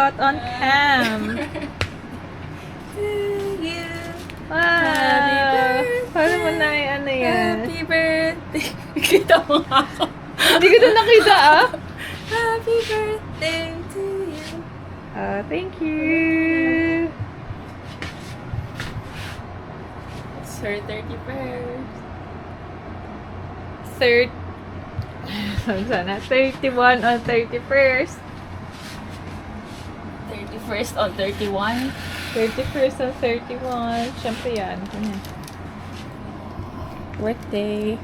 caught on cam. To you. Wow. Happy birthday. Paano mo na ano yan? Happy birthday. Kita mo nga ako. Hindi ko na nakita Happy birthday to you. Thank you. It's her 31st. Sana 31 on 31st. 31st on 31. 31st on 31. Siyempre yan. Birthday.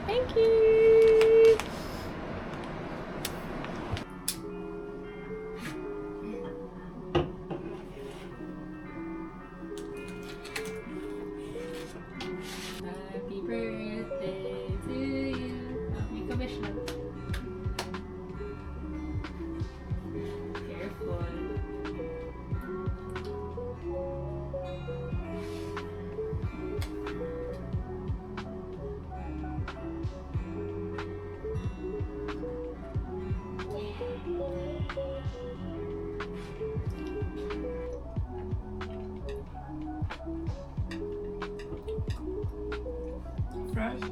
Thank you. Happy birthday to you. Make a wish lang. Careful. Fresh.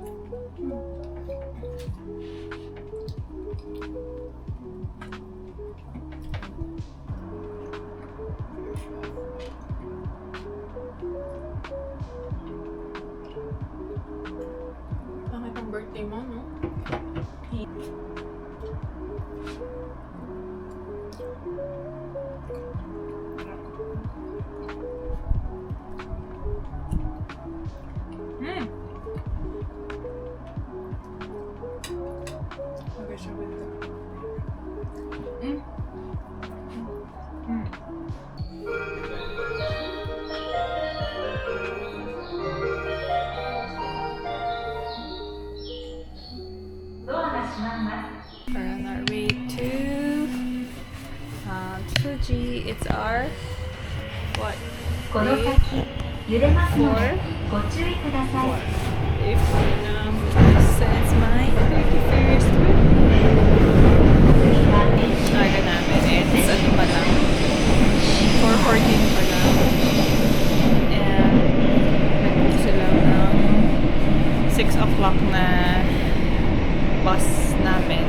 Bakit ang birthday mo, no? Okay, siya with We're on our way to Fuji. It's our what? この先揺れますのでご注意ください。 If so it's my 31st Aga namin. It's ano pa lang. 4:14 pa lang. And nag-book sila ng 6 o'clock na bus namin.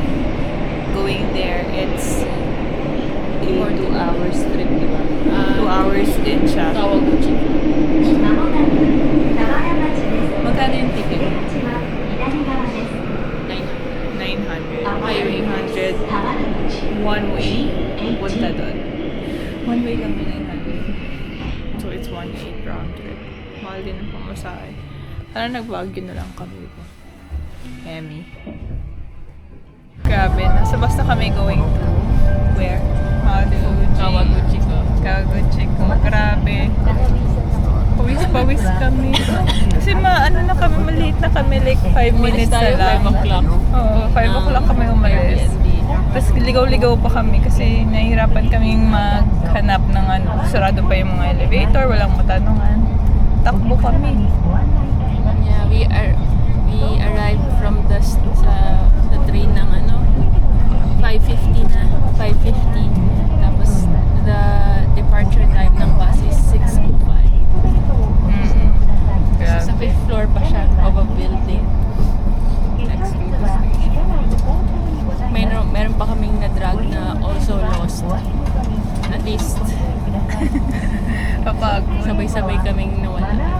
Going there, it's 2 hours trip, diba? 2 hours din siya. Kawaguchi. まもなく田原町です。 Magkano yung ticket? 出口は左側です。 900. 田 Highway 100. 原口 One way. Punta doon. One way lang yung 900. So, it's 1.8 round trip. Mahal din ang pamasahe. Parang nag-Baguio na lang kami po. Emmy. Grabe. Nasa bus na kami going to where? Maluji. Kawaguchi ko. Kawaguchi ko. Grabe. Pawis kami. Kasi ano na kami, maliit na kami. Like 5 minutes na lang. 5 o'clock. Oo, 5 o'clock kami umalis. Tapos ligaw-ligaw pa kami kasi nahihirapan kaming maghanap ng sarado pa yung mga elevator, walang matanungan. Takbo kami. Yeah, we arrived from the train ng 5:50 na. 5:50. Tapos the departure time ng bus is 6:05. So, sa 5th floor pa siya of a building. Next to the station. Meron pa kaming na-drag na also lost. At least, Kapag sabay-sabay kaming nawala.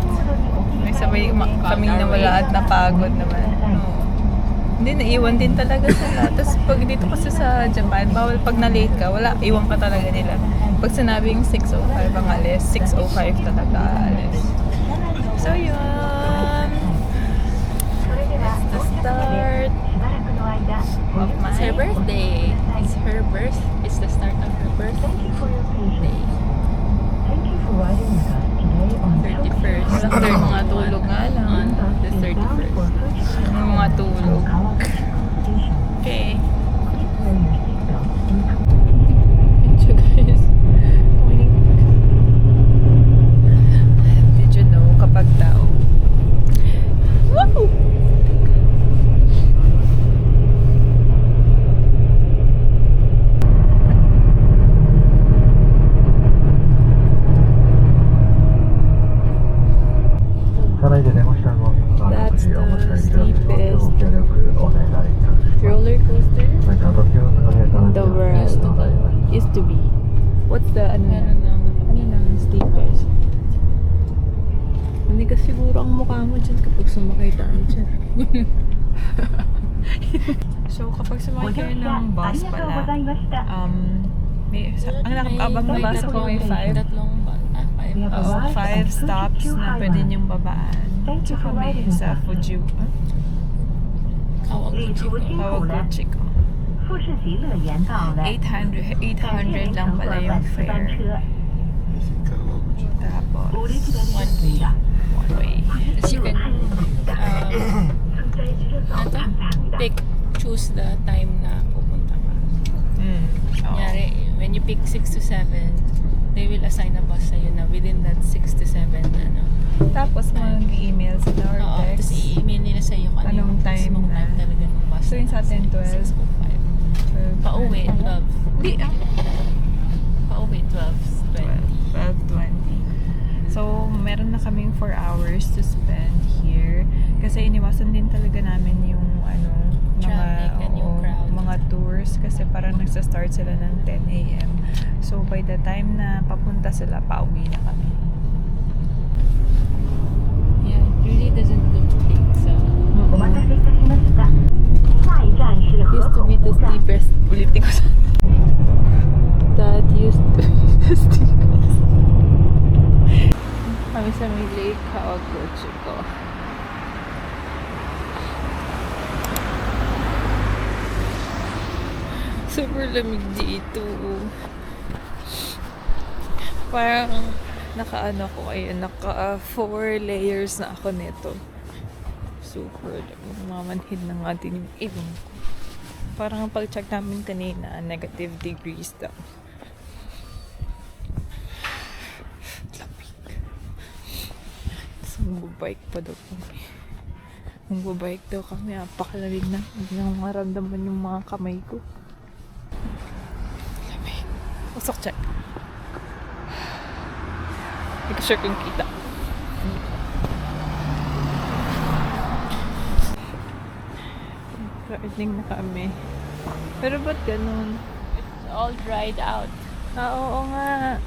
may sabay kaming nawala at napagod naman. Hindi, naiwan din talaga sila. Tapos pag dito kasi sa Japan, bawal pag na-late ka, wala, iwan ka talaga nila. Pag sinabing 6:05 ang alis, 6:05 talaga alis. So yun. It's the start of my It's her birthday. It's her birth. It's the start of her birthday. 31st. Yung mga tulog nga lang. On the 31st. Yung mga tulog. Okay. So guys, did you know kapag daw coaster. Roller coaster? The world. Used to be. What's the ano ng stickers? Hindi ka siguro ang mukha mo dyan kapag sumakay tayo dyan. So kapag sumakay kayo ng bus pala, ang nakakabang na bus ko may 5. Tatlong ba? 5. Oo, 5 stops na pwede niyong babaan. Tsaka may sa Fuji. Kawaguchi ko. 富士急乐园到了， 800 lang pala yung 班 fare. 车。 Tapos, One way. one way. Tapos you can choose the time na pupunta ka. Oo. Kunyari, when you pick 6 to 7, they will assign a bus sa'yo na within that 6 to 7 ano. Tapos mag-email sila or Oo, tapos text. i-email nila sa'yo kung ano Anong yung time mismong na? time talaga ng bus. So, yung sa atin, 12? 6:05. Pauwi, 12. Hindi, Pauwi, 12:20. 12:20. So, meron na kaming 4 hours to spend here. Kasi iniwasan din talaga namin yung Traffic and yung crowd. mga tours. Kasi parang nagsa-start sila ng 10 a.m. So, by the time na papunta sila, pauwi na kami. Yeah, it really doesn't look big, so... お待たせいたしました。下一站是河 Used to 口 be the 湖站。 steepest. Ulitin ko sa... That used to be the steepest. Kami sa may Lake Kawaguchi ko. Super lamig dito. Parang naka-ano ko ayun, naka 4 layers na ako nito. Super lamig. Mamanhid na nga din yung ibang ko. Parang ang pag-check namin kanina, negative degrees daw. Lamig. So, magbabike pa daw kami. Magbabike daw kami, napakalamig na. Hindi na maramdaman yung mga kamay ko. Lamig. Usok check. Hindi ko sure kung kita. Riding na kami. Pero ba't ganun? It's all dried out. Oo nga.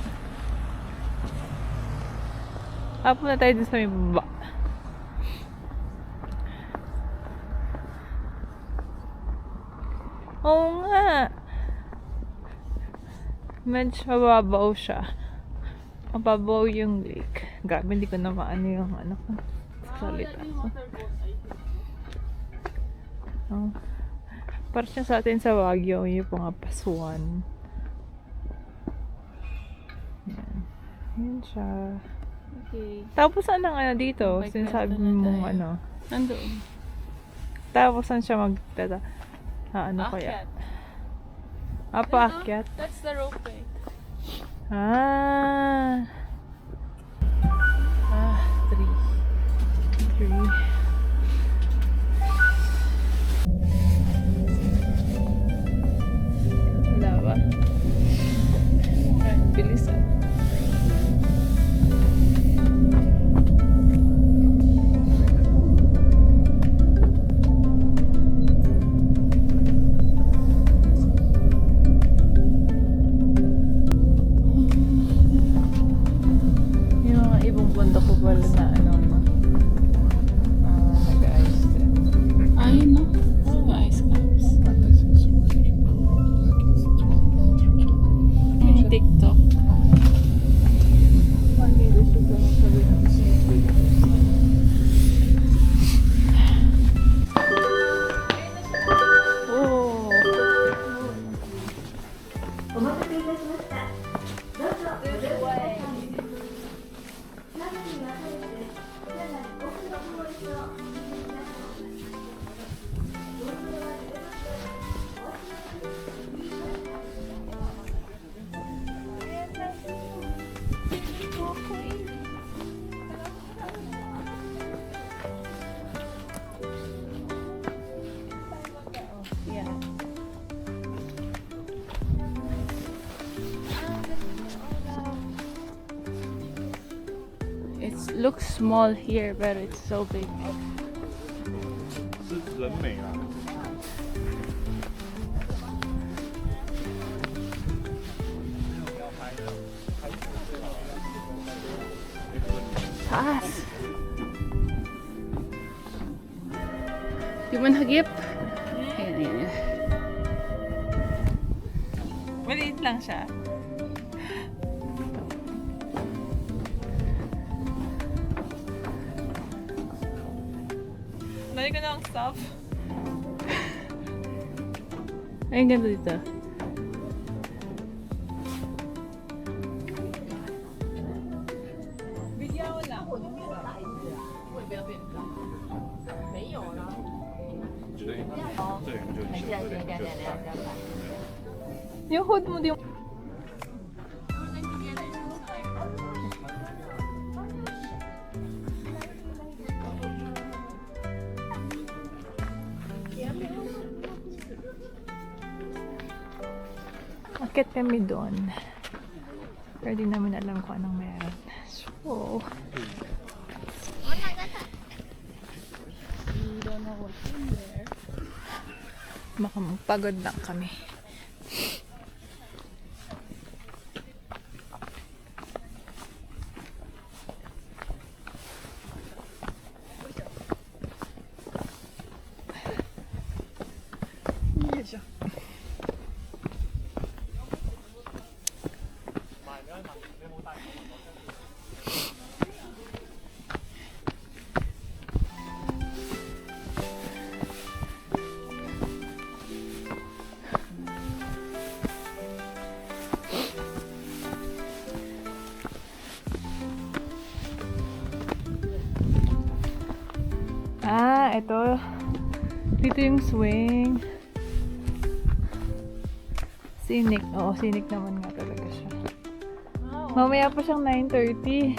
Hapon na tayo dun sa may baba. Oo nga. Medyo mababaw siya. Mababaw yung lake. Grabe, hindi ko na maano yung ano ko. Salita ko. Oh. Parang siya sa atin sa Baguio, yung mga pasuan. Yan. Yan siya. Okay. Tapos saan ang ano dito? Bike Sinasabi ride na mong tayo. ano. Nandoon. Tapos saan siya magtata? Ano kaya? Paakyat? That's the ropeway. Ah. 3. Wala ba? Ay, bilis ah. Yung mga ibang bundok ko pala na ano, nag-ice din. Ay, no? Oh, ice caps. Yung TikTok. Oh. お待たせいたしました。どうぞご乗車ください。中には入って車内奥の方へとお進みください。ご利用は出ません。お足元に注意ください。 Yeah. It looks small here, but it's so big. 人美啊。 Taas. Di mo nagip? Ayan, ayan. Maliit lang siya. Dali ko na ang stop. Ay, ganda dito. Bigyan ko lang. 这人就你这人就 Yung hood mo di Akit kami doon. Pero di namin alam kung anong meron. So, baka magpagod lang kami. Ah, ito. Dito yung swing. Scenic. Oo, scenic naman nga talaga siya. Mamaya pa siyang 9:30.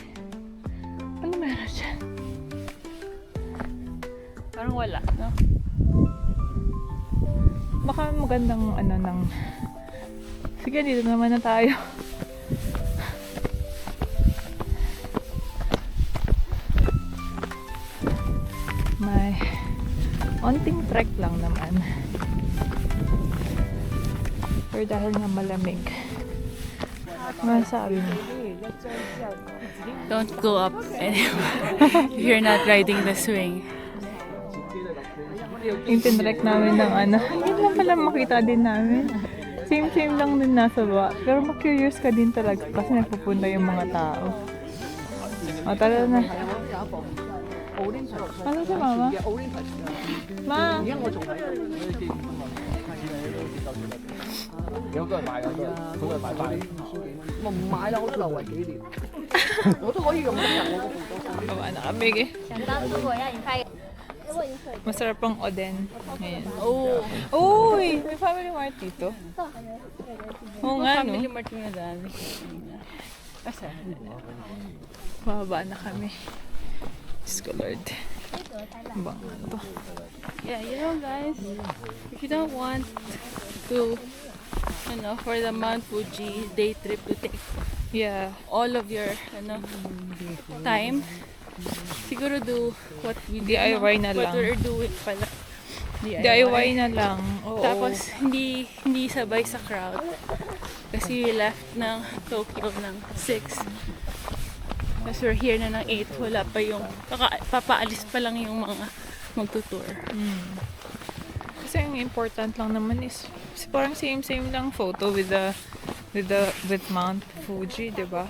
Ano meron dyan? Parang wala, no? Baka magandang ano ng... Sige, dito naman na tayo. May onting trek lang naman. Pero dahil nga malamig, masabi mo. Don't go up anymore if you're not riding the swing. Yung tinrek namin ng ano, yun lang pala makita din namin. Same lang din nasa baba. Pero ma-curious ka din talaga kasi nagpupunta yung mga tao. O, tara na. Ano si mama? Ma! 有個人買有個人買翻。我唔買啦，我都留為紀念。我都可以用得㗎，我個部都。 Gawa na kami eh. Masarap ang oden. Ngayon. Oh, Uy! May family mart dito. Oo nga, no? Family Mart na dami. Bababa na kami. Diyos ko, Lord. Bang to. Yeah, you know guys, if you don't want to, you know, for the Mount Fuji day trip to take Yeah. all of your, time, siguro do what we did, DIY na what lang. we're doing pala. DIY na lang. Oo. Tapos, hindi sabay sa crowd. Kasi we left ng Tokyo ng 6. Tapos we're here na ng 8. Wala pa yung, papaalis pa lang yung mga magtutour. Kasi ang important lang naman is parang same lang photo with Mount Fuji, 'di ba?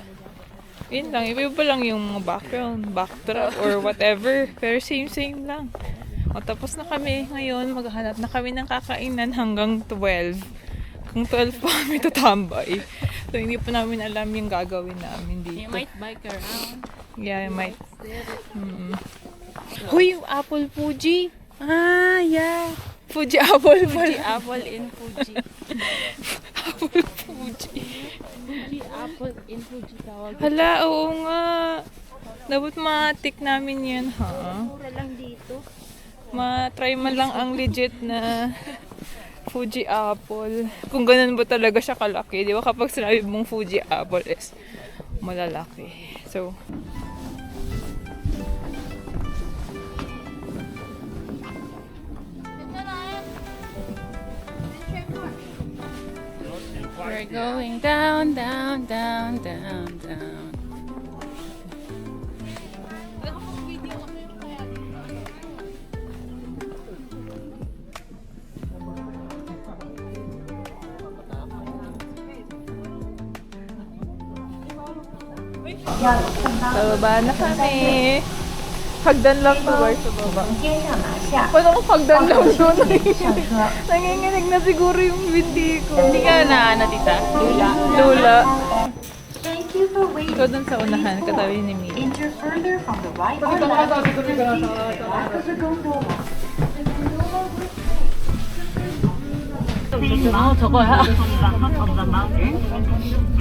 Yun lang, iba lang yung background, backdrop or whatever, pero same lang. O tapos na kami ngayon, maghahanap na kami ng kakainan hanggang 12. Kung 12 pa kami tatambay. So hindi pa namin alam yung gagawin namin dito. You might bike around. Yeah, I might. Huy, yung Apple Fuji! Ah, yeah. Fuji Apple Fuji pala. Apple in Fuji. Apple Fuji. Fuji Apple in Fuji tawag. Hala, oo nga. Dapat ma-tick namin yan, ha? Mura lang dito. Ma-try man lang ang legit na Fuji Apple. Kung ganun ba talaga siya kalaki. Di ba kapag sinabi mong Fuji Apple is malalaki. So, We're going down, down, down, down, down. Bababa na kami. Hagdan lang to guys sa baba. 接上拿下， Paano kung hagdan lang doon? 上车。 Nanginginig na siguro yung binti ko. Hindi ka na, tita? Lula. Thank you for waiting. Ikaw dun sa unahan, katabi ni Mia. Enter further from the right or left. Proceed to the back of the gondola. The gondola will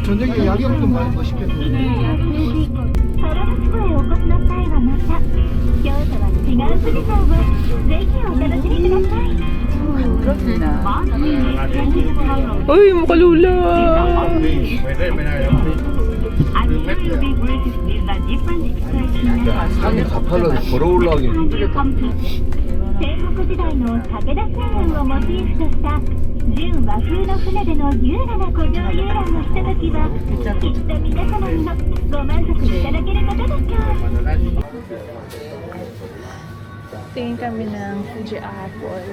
저녁에 야경 좀 많이 멋있겠네. パラダスコへお越しの際はまた京都は違う富士山をぜひお楽しみください。 Uy, makalula! 산이 가파르게 걸어 올라가긴 戦国時代の武田信玄をモチーフとした純和風の船での優雅な古城遊覧のひとときはきっと皆様にもご満足いただけることでしょう。 Tingin kami ng Fuji Apple.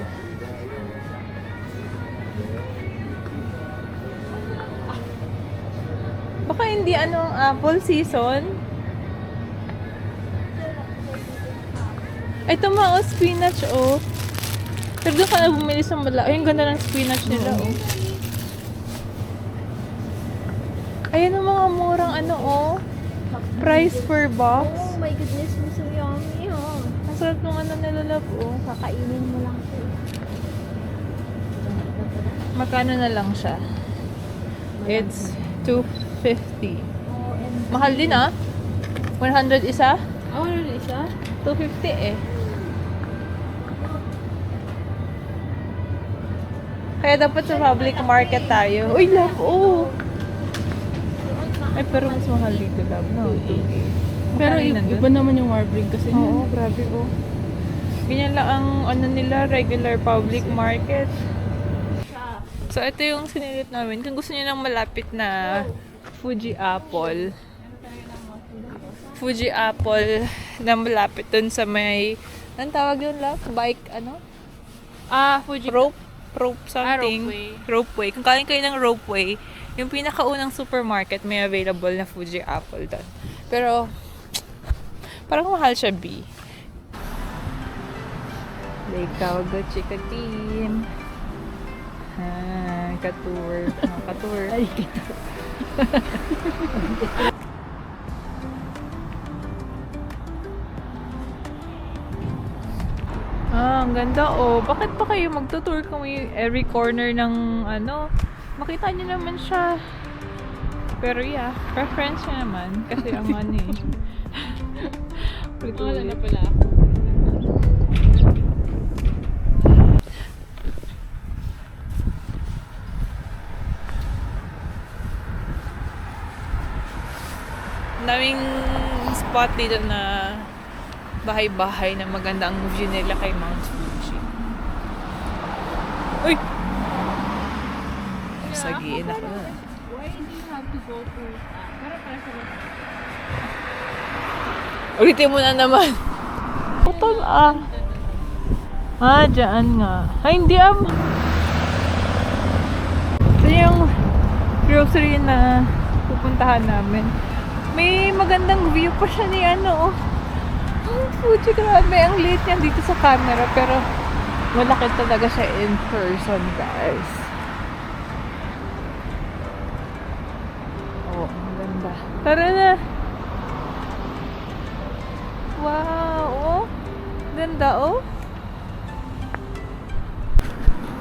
Baka hindi ang apple season? Ay, ito spinach, oh. Pero doon ka na bumili sa mala. Ay, ang ganda ng spinach nila, oh. Ayan ang mga murang price per box. Oh my goodness, so yummy, oh. Ang sarap nung nila, love, oh. Kakainin mo lang siya. Magkano na lang siya? It's 250. Mahal din, ah. 100 isa? Oh, ano isa? 250 eh. Kaya dapat sa public market tayo. Uy, love, oh! Ay, pero mas mahal dito, love, no? Pero Magkano nandun? iba naman yung Marbring kasi. Oo, grabe, oh. Ganyan lang ang nila, regular public market. So, ito yung sinilit namin. Kung gusto niyo ng malapit na Fuji Apple. Fuji Apple na malapit dun sa may, anong tawag yun, love? Bike, Fuji. Rope something. Ropeway. Kung kaling kayo ng ropeway, yung pinakaunang supermarket may available na Fuji Apple doon. Pero, parang mahal siya, B. Ikaw, go chika team. Katour. Katour. Ay, katour. Ang ganda, oh. Bakit pa kayo magtutour kung every corner ng makita niyo naman siya. Pero yeah, preference niya naman. Kasi ang Wala na pala. daming spot dito na bahay-bahay na maganda ang view nila kay Mount Fuji. Uy! Sagiin ako na. Why do you have to go to... para sa... Ulitin mo na naman. Putol dyan nga. Ay, hindi Ito yung grocery na pupuntahan namin. May magandang view pa siya ni Fuji, grabe. Ang liit niya dito sa camera. Pero malaki talaga siya in person, guys. Oh, ang ganda. Tara na. Wow, oh. Ganda, oh.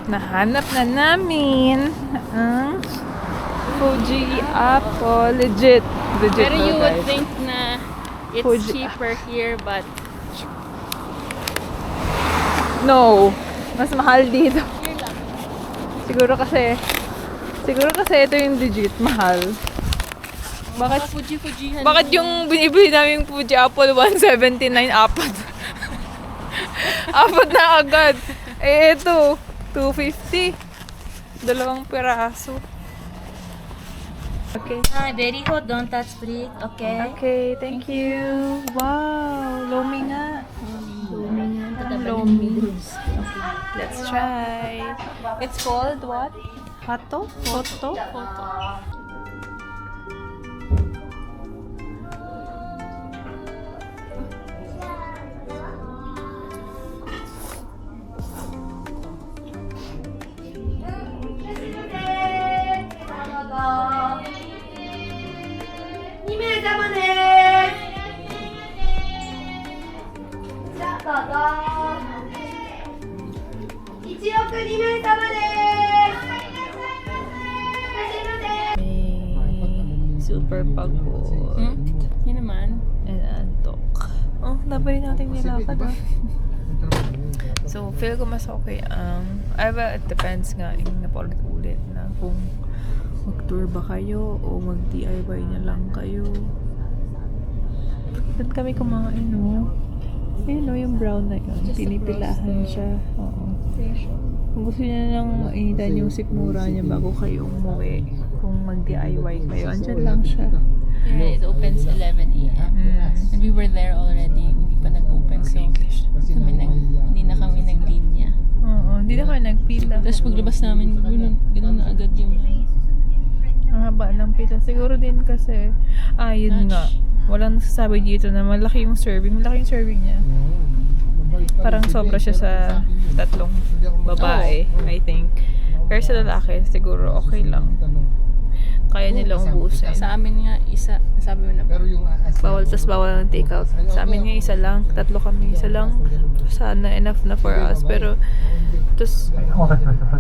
Nahanap na namin ang Fuji Apple. Legit Pero to, you would guys. think na it's Fuji. cheaper here, but No. Mas mahal dito. Siguro kasi ito yung legit mahal. Bakit Fuji-Fujihan. Bakit yung binibili namin Fuji Apple 179 apat? Apat na agad. Eh ito 250. 2 piraso. Okay. Very hot, don't touch please. Okay. Okay, thank you. Wow, lomi nga. Lomi. Let's try. It's called what? Hato? Hoto? Photo. May super pagod. Yun naman. And antok. Oh, dabay natin nilakad ah. So, feel ko mas okay ang... it depends nga yung napaulit-ulit na kung mag-tour ba kayo o mag-DIY na lang kayo. Doon kami kumain, no? Ayun, no, yung brown na yun. Pinipilahan siya. Oo. Kung gusto niya lang mainitan yung sikmura niya bago kayo umuwi, kung mag-DIY kayo, andyan lang siya. Yeah, it opens 11 a.m. And we were there already. Hindi pa nag-open. So, hindi na kami naglinya. Oo, hindi na kayo nagpila. Tapos paglabas namin, ganoon na agad yung... Ang haba ng pila. Siguro din kasi, yun nga. Walang nasasabi dito na malaki yung serving. Malaki yung serving niya. Parang sobra siya sa 3 babae, I think. Pero sa lalaki, siguro okay lang. Kaya nila ubusin. Sa amin nga, isa. Sabi mo na ba? Bawal ng takeout. Sa amin nga isa lang. 3 kami. Isa lang. Sana enough na for us. Pero, tapos,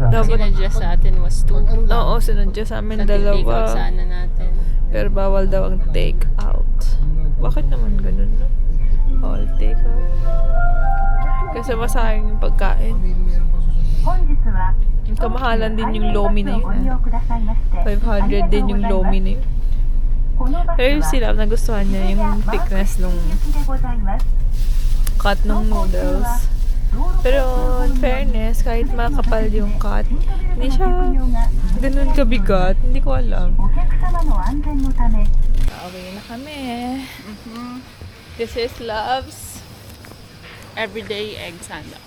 dapat, Sinadya sa atin was 2. oo, sinadya sa amin Take out 2. sana natin. Pero bawal daw ang take out. Bakit naman ganun, no? Bawal take out. Kasi masayang yung pagkain. Kamahalan din yung lomi na yun. 500 din yung lomi na yun. Pero sila, nagustuhan niya yung thickness nung cut ng noodles. Pero in fairness, kahit makapal yung cut, hindi siya ganun kabigat. Hindi ko alam. Away na kami. This is Love's. Everyday egg sanda.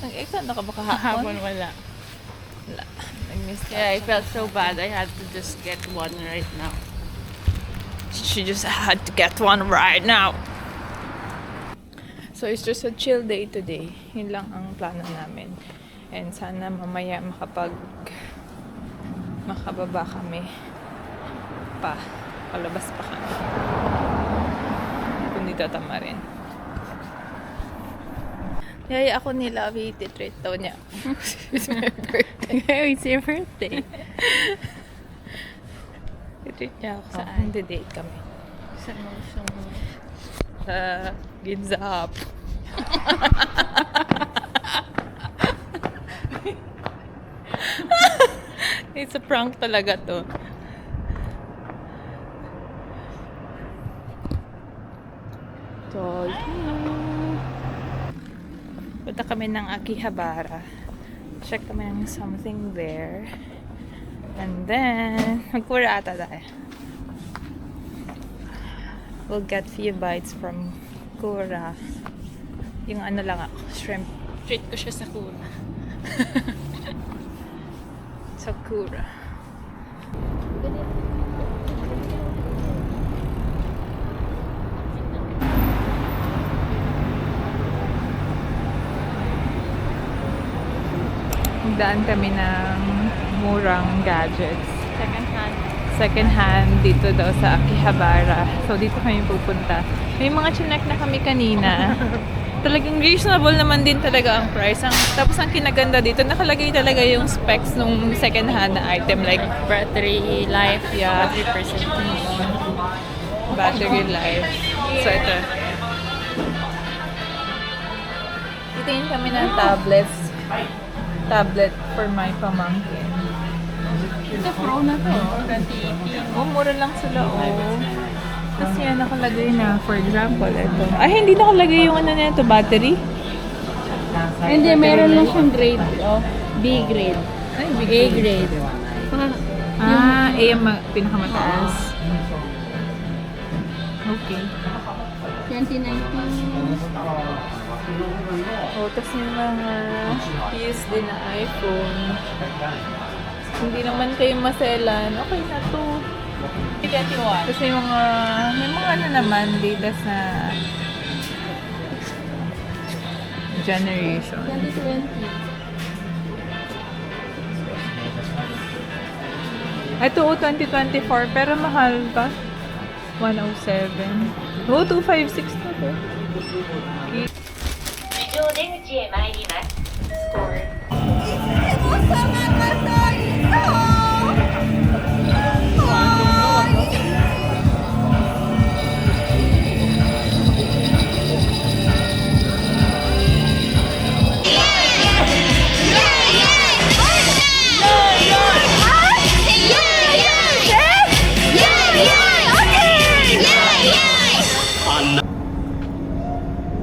Ang egg sanda ka ba kahapon? Kahapon wala. Wala. Nag-miss Yeah, I felt so bad. I had to just get one right now. She just had to get one right now. So, it's just a chill day today. Yun lang ang plano namin. And sana mamaya makababa kami palabas pa kami. Kung dito tama rin. Yaya ako ni Lovey, titreat daw niya. It's my birthday. It's your birthday. Titreat niya ako. Saan? Hindi-date kami. Sa Sa Ginza Hub. It's a prank talaga to. Punta kami ng Akihabara. Check kami ng something there. And then, magpura ata tayo. We'll get few bites from Kura. Yung ano lang ako, shrimp. treat ko siya sa kuna. Sa Kura. Magdaan kami ng murang gadgets. Second hand dito daw sa Akihabara. So, dito kami pupunta. May mga chinek na kami kanina. Talagang reasonable naman din talaga ang price. Tapos ang kinaganda dito, nakalagay talaga yung specs nung second hand na item. Like, Battery life, Yeah. battery percentage. battery life. So, ito. Titingin kami ng tablets. Tablet for my pamangkin. Ito pro na to, 2018. Oh, mura lang sila, oh. Tapos yan, nakalagay na, for example, ito. Ay, hindi nakalagay yung ano na ito, battery. Hindi, meron lang siyang grade, B grade. Ay, A grade. Ah, A yung pinakamataas. Okay. 2019. Oh, tas yung mga keys din na iPhone. Hindi naman kayo maselan. Okay na to. 21. Kasi yung mga, may mga ano naman, latest na generation. 2020. Ito, 2024, pero mahal ba? 107. Oh, 256 na to. Okay. 非常出口へ参ります。スコール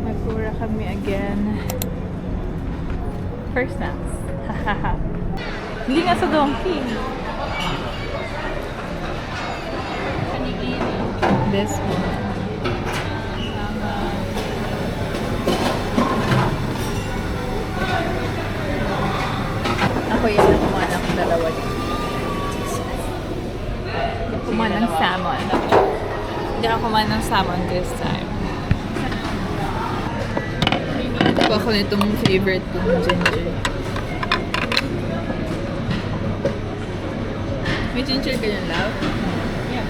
Nagpura kami again. First snacks. Hahaha. Hindi nga sa donkey. This one. Ako yan ang kumain ng dalawa dito. Kumain ng salmon. Hindi ako kumain ng salmon this time. Ito ako nitong favorite kong ginger. May ginger ka yan, love? Yeah.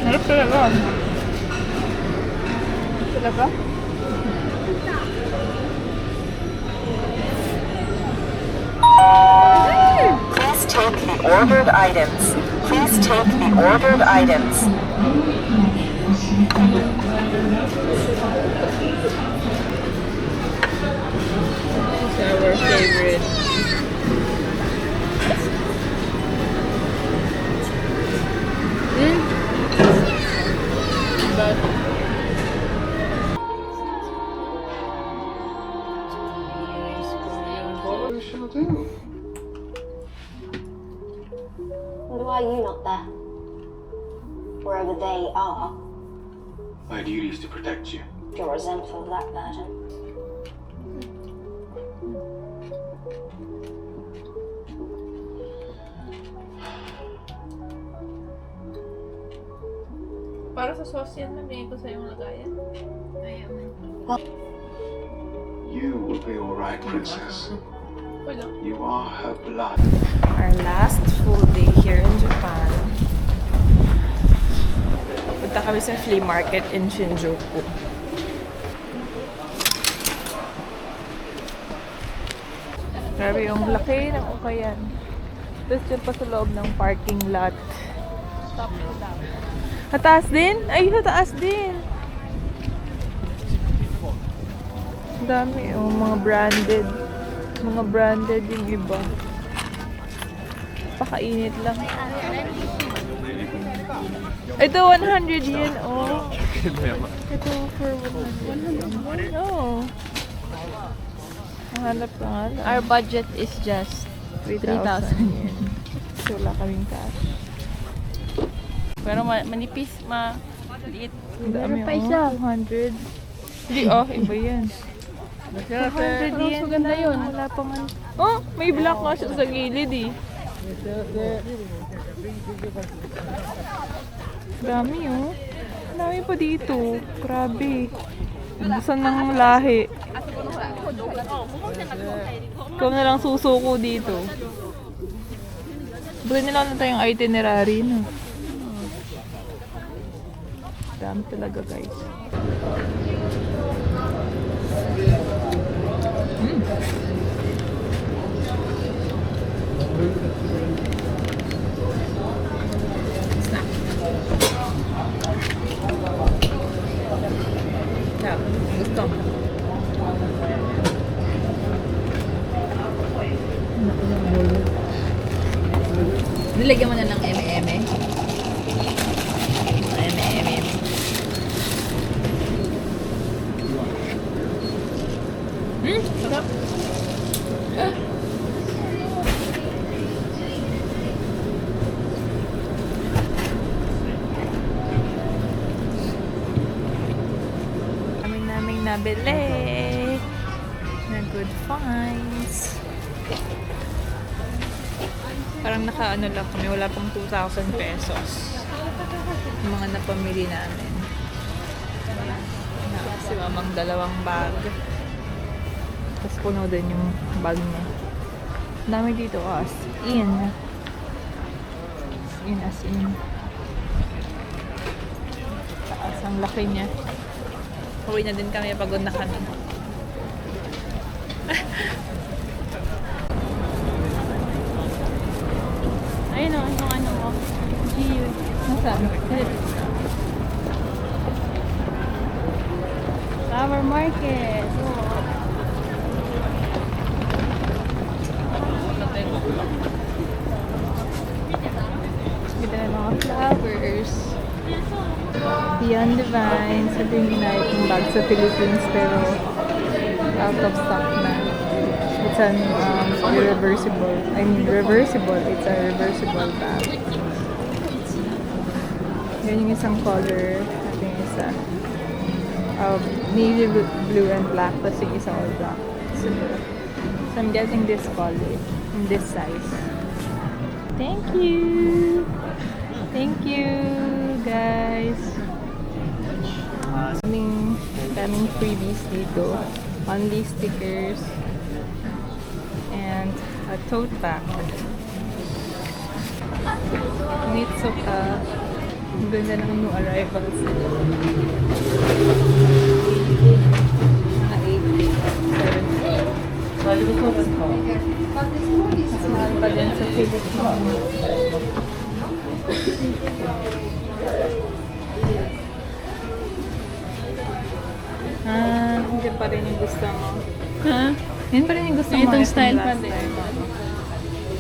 Harap talaga. Talaga? Please take the ordered items. Please take the ordered items. This is our favorite. Why are you not there? Wherever they are, My duty is to protect you. you're resentful of that burden. Para sa sauce yan, nabigay ko sa'yo yung lagayan. Ayan. You will be alright, princess. Wala. You are her blood. Our last full day here in Japan. Punta kami sa flea market in Shinjuku. Grabe yung laki ng ukayan. Tapos dyan pa sa loob ng parking lot. Mataas din? Ay, mataas din. Ang dami, oh, mga branded. Mga branded yung iba. Pakainit lang. Ito, 100 yen, oh. Ito, for 100 yen. Oh. Hanap ka nga. Our budget is just 3,000 yen. So, wala kaming cash. Pero manipis, maliit. Ang dami, Meron pa isa. 200. Hindi, oh, iba yan. 200 yen. Maganda yun. Wala pa man. Oh, may black nga siya sa gilid eh. Dami oh. Dami pa dito. Grabe. Gusto ng lahi. Ikaw na lang susuko dito. Bili nila na tayong itinerary no. Dami talaga guys. Gusto mo. Nilagyan mo na ng eme-eme. Eme-eme. Sarap. Naming nabili na good finds. Parang nakaano lang kami, wala pang 2,000 pesos. Yung mga napamili namin. Si mamang dalawang bag. Tapos puno din yung bag niya. Ang dami dito, as in. As in. Taas, ang laki niya. Uwi na din kami, pagod na kami. Ayun o, yung ano mo. Gio. Nasaan? Flower market. Oh. Ganda na mga flowers. Beyond Divine. Sabihin na itong bag sa Philippines pero out of stock na. It's an reversible. It's a reversible bag. Yan yung isang color. At yung isa navy blue and black. Tapos yung isa all black. So I'm getting this color in this size. Thank you! Thank you, guys! Daming freebies dito. Only stickers. And a tote bag. Mitsuka. Ang ganda ng new arrivals. Mga 8, 7. Mas mahal pa din sa Philippines. Hindi pa rin yung gusto mo. Ha? Yan pa rin yung gusto mo. Itong style pa last din. time.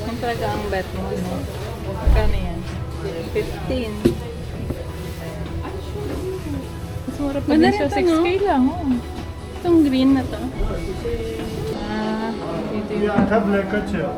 Yan talaga ang bet mo, no? Kano yan? 15. Mas mura pa din siya. 6K lang, oh. Itong green na to. Ito yung Tablet kaçıyor?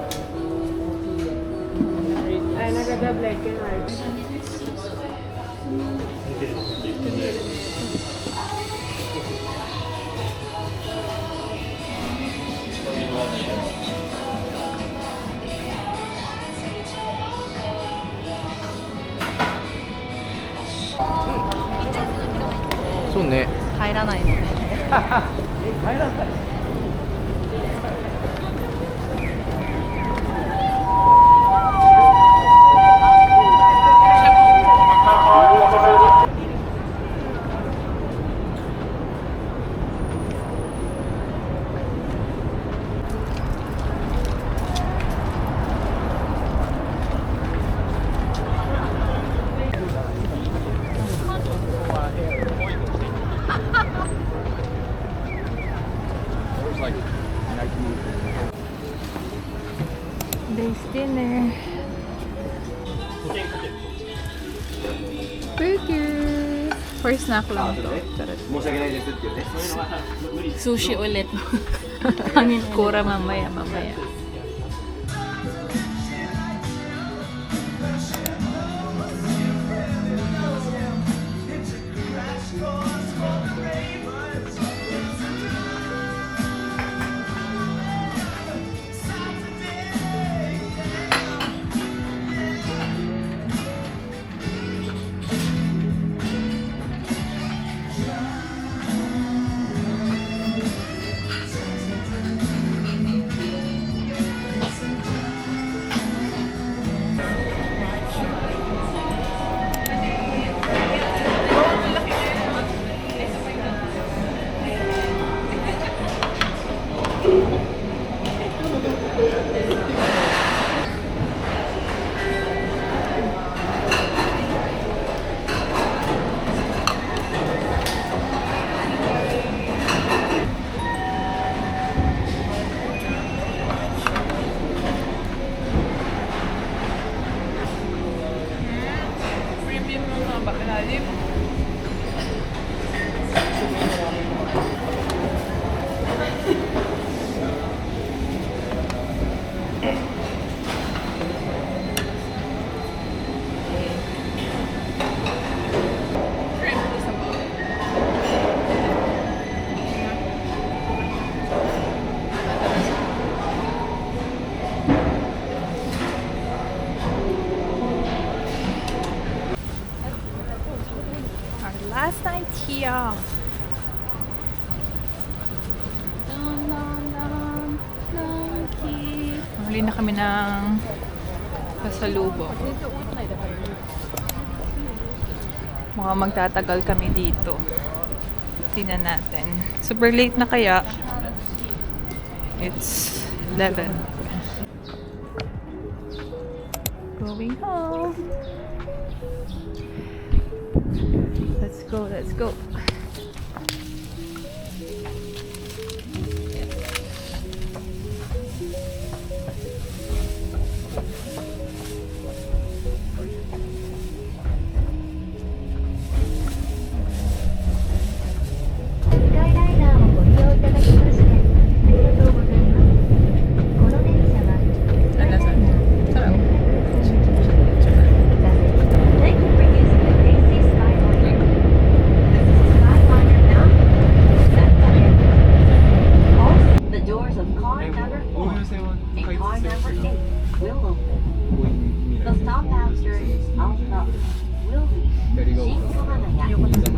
좋네. 入らないのね。Day's dinner. Burger! For snack lang to. Sushi ulit. Ang kura mamaya. Our last night here. Huli na kami ng pasalubong. Mukhang magtatagal kami dito. Tingnan natin. Super late na kaya. It's 11. Going home. Let's go, let's go. The doors of car number 4 and car number 8 will open. The stop after is Alpha will be Shinkomanaya.